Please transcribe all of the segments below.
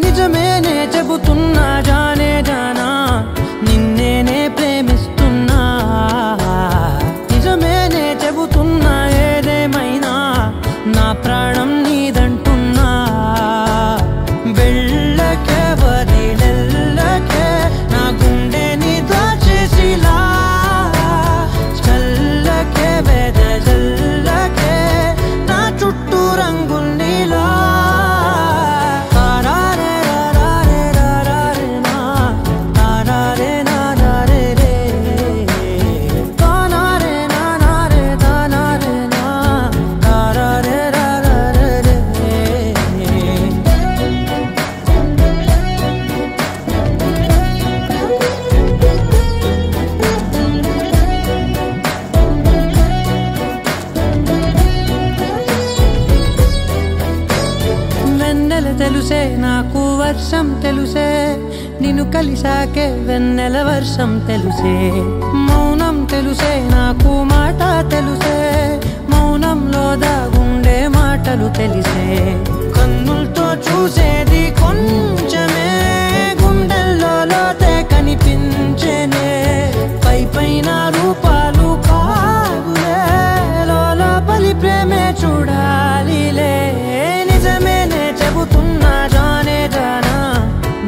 నిజమేనే చెబుతున్నా జానే జానా నిన్నేనే ప్రేమిస్తున్నా నిజమేనే చెబుతున్నా ఏదేమైనా నా ప్రాణం నీదంటున్నా వెళ్ళకే వదిలెళ్ళకే నా గుండెని దాచేసిలా చల్లకే వెదజల్లకే నా చుట్టూ రంగుల్నిలా తెలుసే నాకు వర్షం తెలుసే నిన్ను కలిసాకే వెన్నెల వర్షం తెలుసే మౌనం తెలుసే నాకు మాట తెలుసే మౌనంలో దాగుండే మాటలు తెలిసే కన్నులతో చూసేది కొంచెమే గుండెల్లో లోతే కనిపించేనే పై పైన రూపాలు కాదులే లోపలి ప్రేమే చూడాలిలే నిజమేనే చెబుతున్నా జానే జానా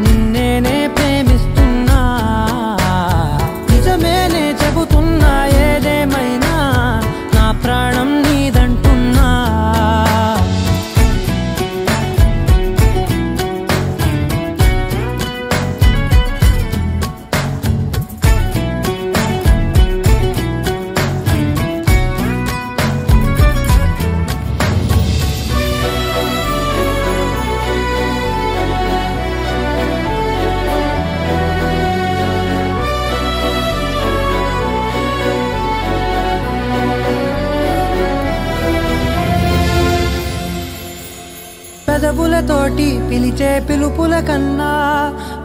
నిన్నేనే ప్రేమిస్తున్నా నిజమేనే చెబుతున్నా ఏదేమైనా నా ప్రాణం నీదంటున్నా పెదవులతోటి పిలిచే పిలుపుల కన్నా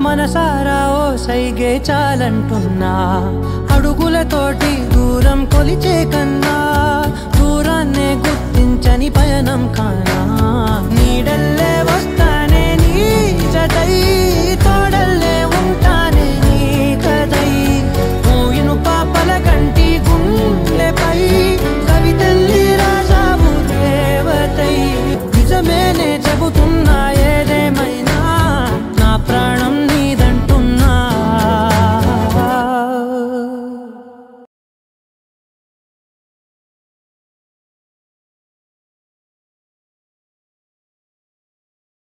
మనసారా ఓ సైగే చాలంటున్నా అడుగులతోటి దూరం కొలిచే కన్నా దూరాన్నే గుర్తించని పయనం కానా